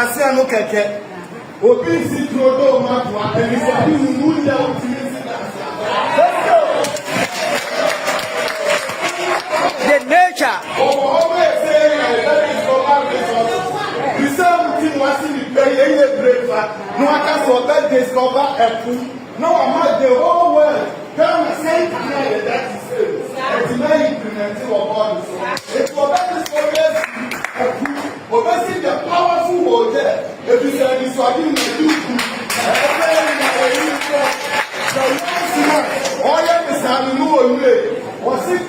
Asia no keke. Obi si trodo matwa and is a new down to let's go. The nature. Always saying that is for our resources. We say was in the pay a breakfast. No one can forget discover a food. No, I'm the whole world. Come and say that is it. It's not implementing our bodies. It's for that is for us. But see the powerful word there. If you say this, I didn't do good. All you understand, no way. Was it?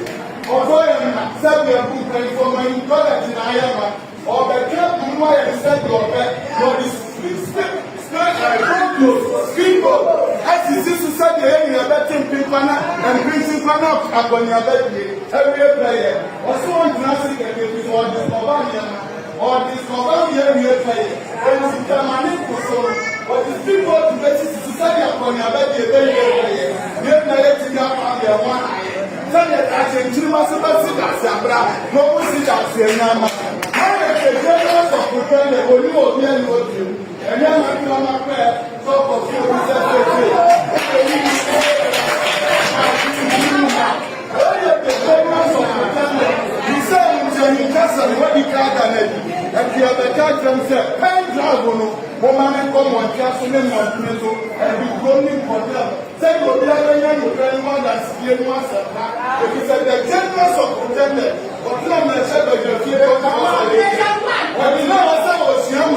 Although I am said we are good for my college in Iowa, or the camp in my said your bed, your people, as you see to say the enemy of that people and bringing one up upon your bed every player. Also, one classic before this Bawumia or this Bawumia player. When you come and what is people to get to say upon your bed, you never let it go on your one. That I can must have no one sit out here now. I am the general of pretend when you will be and then I feel my prayer. So for you, he said, he said, what he can't and the other judge themselves, pen travel, woman come on, castle and be going for them. Say, you'll be a young one that's here once a time. If he said the generals of pretended, but no man said that you're here. When you know what I was young,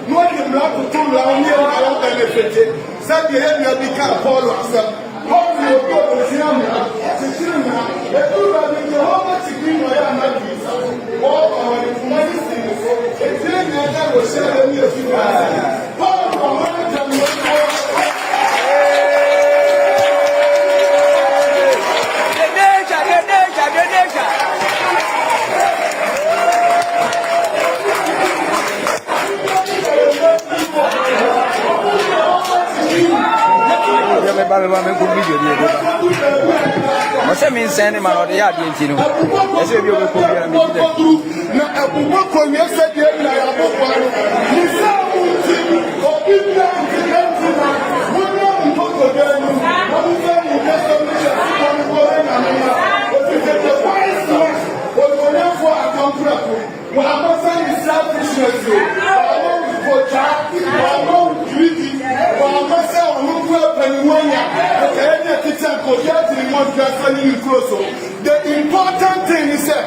no one not to do around here, I don't benefit. Said the head will become follow us. How you go to young, the two that in the whole much green way and not be so. Walk on the medicine. It's in there that was sharing your few guys. Paul from one of them. What's that mean, Sandy? My Lord, yeah, you know. As if you were going to be the important thing is that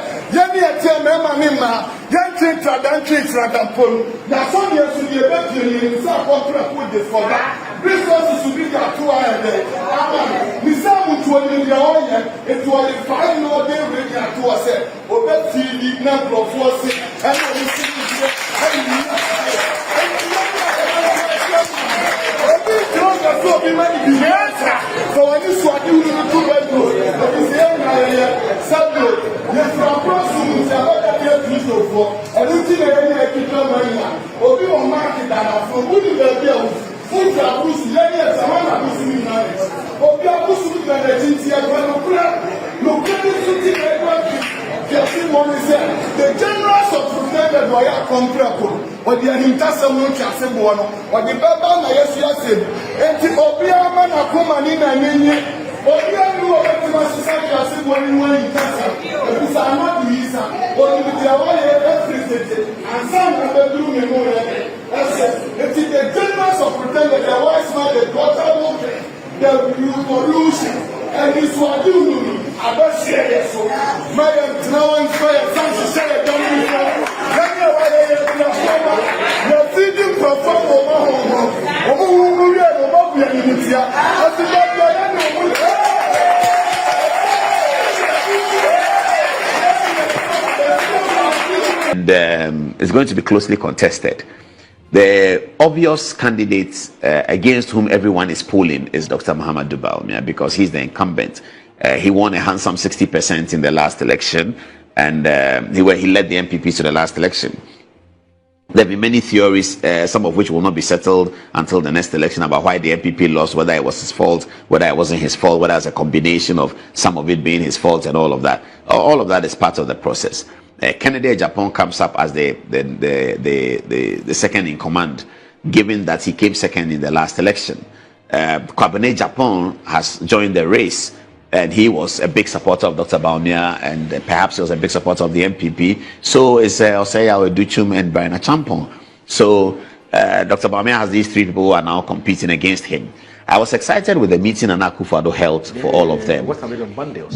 that's all you should be able to put this for that. Resources should be there 2 hours a day. It was a fine all day radio to us. Obey TV, number of forces, and so when you saw you to do that, it's the subject. Yes, you are prosuming the for. I don't think I can come right or be on market that from who you will be. Food are pushing, yes, I want to push me now. Or be a pushing the agency as well. Look at the generals of pretended by a contract, or the Antassamun Chasebuano, or the Baba Nayasiasin, and the Obiaman Akumanina Nini. Or you are society as if one in Tassa, if it's not Lisa, or if they are all electricity, and some of the blue memorial. It is the generals of pretended the wise man, the daughter, the revolution, and this one do I don't say so. My now and fire, some society don't be so. You're feeding for fun over home. And it's going to be closely contested. The obvious candidate against whom everyone is polling is Dr. Muhammadu Bawumia, because he's the incumbent. He won a handsome 60% in the last election, and he led the MPP to the last election. There have been many theories, some of which will not be settled until the next election, about why the MPP lost, whether it was his fault, whether it wasn't his fault, whether it's a combination of some of it being his fault and all of that. All of that is part of the process. Kennedy Agyapoong comes up as the second in command, given that he came second in the last election. Kwabena Agyapoong has joined the race, and he was a big supporter of Dr. Bawumia, and perhaps he was a big supporter of the MPP. So it's Osei Aweduchum and Brian Achampong. So Dr. Bawumia has these three people who are now competing against him. I was excited with the meeting Nana Akufo-Addo held for all of them,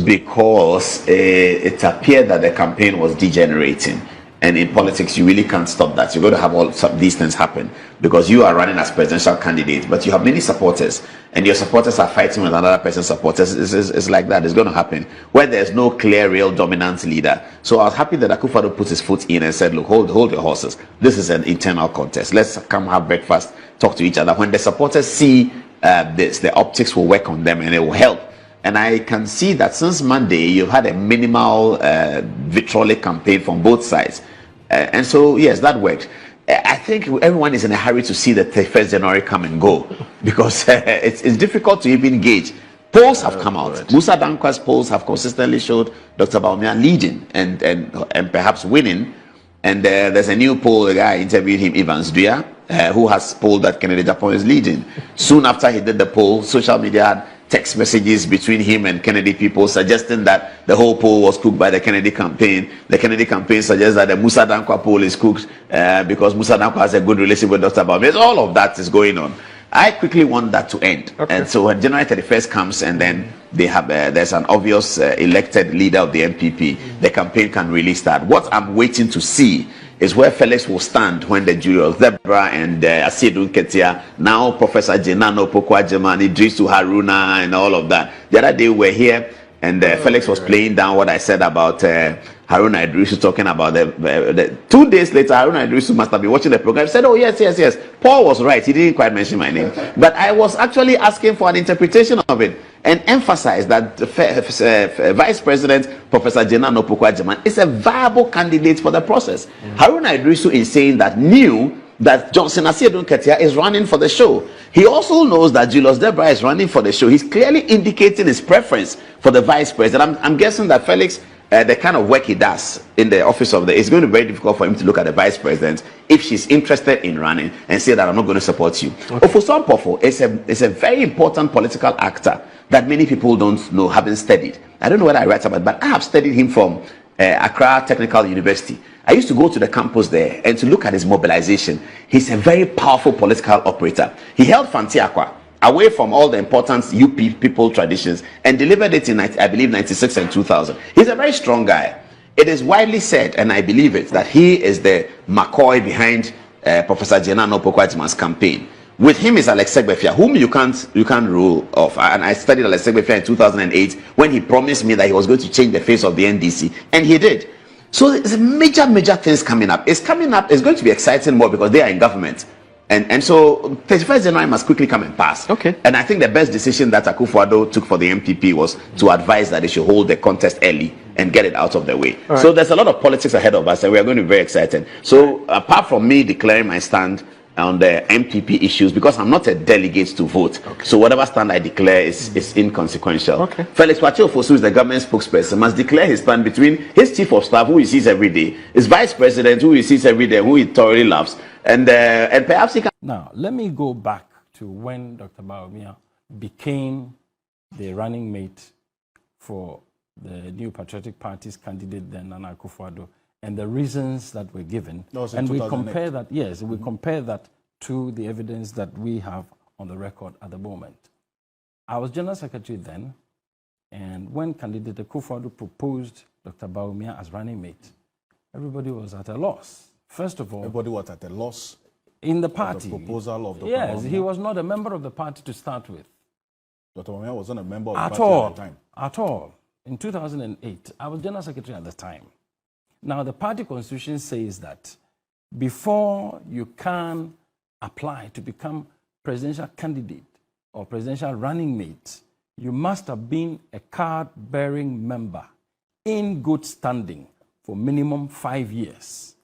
because it appeared that the campaign was degenerating. And in politics, you really can't stop that. You're going to have all these things happen, because you are running as presidential candidate, but you have many supporters, and your supporters are fighting with another person's supporters. It's like that. It's going to happen where there's no clear, real dominant leader. So I was happy that Akufo-Addo put his foot in and said, look, hold your horses. This is an internal contest. Let's come have breakfast, talk to each other. When the supporters see this, the optics will work on them and it will help. And I can see that since Monday, you've had a minimal vitriolic campaign from both sides. And so, yes, that worked. I think everyone is in a hurry to see the 1st January come and go, because it's difficult to even gauge. Polls have come out. Right. Musa Dankwa's polls have consistently showed Dr. Bawumia leading and perhaps winning. And there's a new poll, a guy interviewed him, Evans Dua, who has polled that Kennedy Agyapoong is leading. Soon after he did the poll, social media had text messages between him and Kennedy people suggesting that the whole poll was cooked by the Kennedy campaign. The Kennedy campaign suggests that the Musa Dankwa poll is cooked because Musa Dankwa has a good relationship with Dr. Bawumia. All of that is going on. I quickly want that to end. Okay. And so when January 31st comes and then they have there's an obvious elected leader of the MPP, the campaign can really start. What I'm waiting to see is where Felix will stand when the Julius Zebra and Asiedu Ketia, now Professor Jenano Pokwajemani, Idrisu Haruna, and all of that. The other day we were here, and Felix was playing down what I said about Haruna Idrisu, talking about the 2 days later, Haruna Idrisu must have been watching the program. He said, oh, yes. Paul was right. He didn't quite mention my name. But I was actually asking for an interpretation of it and emphasize that Vice President Professor Jenano Pokwajemani is a viable candidate for the process. Haruna Idrisu is saying that knew that Johnson Asiedu Ketia is running for the show. He also knows that Julius Debra is running for the show. He's clearly indicating his preference for the vice president. I'm guessing that Felix, the kind of work he does in the office of it's going to be very difficult for him to look at the vice president if she's interested in running and say that I'm not going to support you. Okay. Ofosu Ampofo is a very important political actor that many people don't know, haven't studied. I don't know what I write about, but I have studied him from Accra Technical University. I used to go to the campus there and to look at his mobilization. He's a very powerful political operator. He held Fantiakwa away from all the important UP people traditions and delivered it in, I believe, 96 and 2000. He's a very strong guy. It is widely said, and I believe it, that he is the McCoy behind Professor Jenano Pokwajemani's campaign. With him is Alex Segbefia, whom you can't rule off. And I studied Alex Segbefia in 2008 when he promised me that he was going to change the face of the NDC, and he did. So there's major things coming up. It's going to be exciting more because they are in government. And so 31st January must quickly come and pass. Okay. And I think the best decision that Akufo-Addo took for the MPP was to advise that they should hold the contest early and get it out of the way. Right. So there's a lot of politics ahead of us and we are going to be very excited. So apart from me declaring my stand on the MPP issues, because I'm not a delegate to vote, okay, so whatever stand I declare is inconsequential. Okay. Felix Ofosu is the government spokesperson, must declare his stand between his chief of staff, who he sees every day, his vice president, who he sees every day, who he thoroughly loves, and perhaps he can. Now, let me go back to when Dr. Bawumia became the running mate for the New Patriotic Party's candidate, then Nana Akufo-Addo, and the reasons that were given, and we compare that, yes, we compare that to the evidence that we have on the record at the moment. I was General Secretary then, and when candidate Akufo-Addo proposed Dr. Bawumia as running mate, everybody was at a loss. First of all, everybody was at a loss in the party. The proposal of Dr. Yes, Bawumia. He was not a member of the party to start with. Dr. Bawumia wasn't a member of the party at the time. At all. In 2008, I was General Secretary at the time. Now, the party constitution says that before you can apply to become presidential candidate or presidential running mate, you must have been a card-bearing member in good standing for minimum 5 years.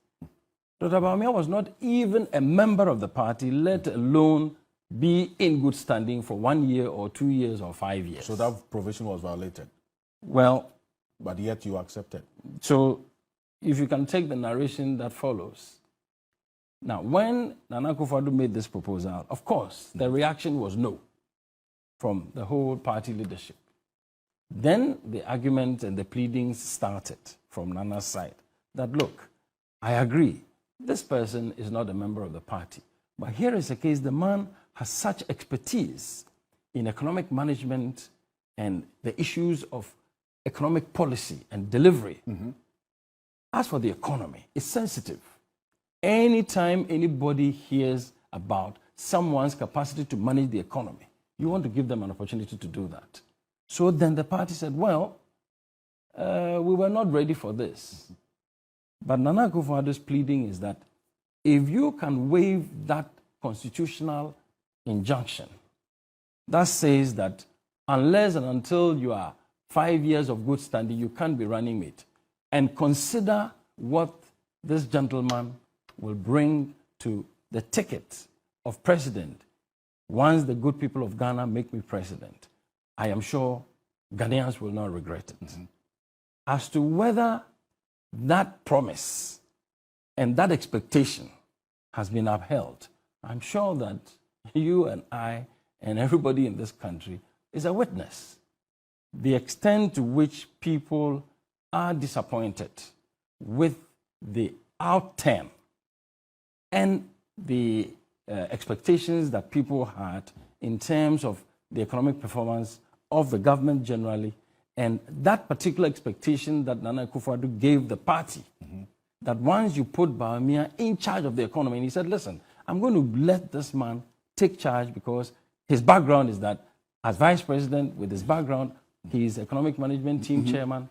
Dr. Bawumia was not even a member of the party, let alone be in good standing for 1 year or 2 years or 5 years. So that provision was violated? Well... But yet you accepted? So... if you can take the narration that follows. Now, when Nana Akufo-Addo made this proposal, of course, the reaction was no from the whole party leadership. Then the argument and the pleadings started from Nana's side that, look, I agree, this person is not a member of the party. But here is a case, the man has such expertise in economic management and the issues of economic policy and delivery. As for the economy, it's sensitive. Anytime anybody hears about someone's capacity to manage the economy, you want to give them an opportunity to do that. So then the party said, well, we were not ready for this. But Nana Akufo-Addo's pleading is that if you can waive that constitutional injunction that says that unless and until you are 5 years of good standing, you can't be running mate, and consider what this gentleman will bring to the ticket of president once the good people of Ghana make me president, I am sure Ghanaians will not regret it. As to whether that promise and that expectation has been upheld, I'm sure that you and I and everybody in this country is a witness. The extent to which people are disappointed with the outturn and the expectations that people had in terms of the economic performance of the government generally, and that particular expectation that Nana Akufo-Addo gave the party, that once you put Bawumia in charge of the economy, and he said, listen, I'm going to let this man take charge because his background is that as vice president with his background, he's economic management team chairman,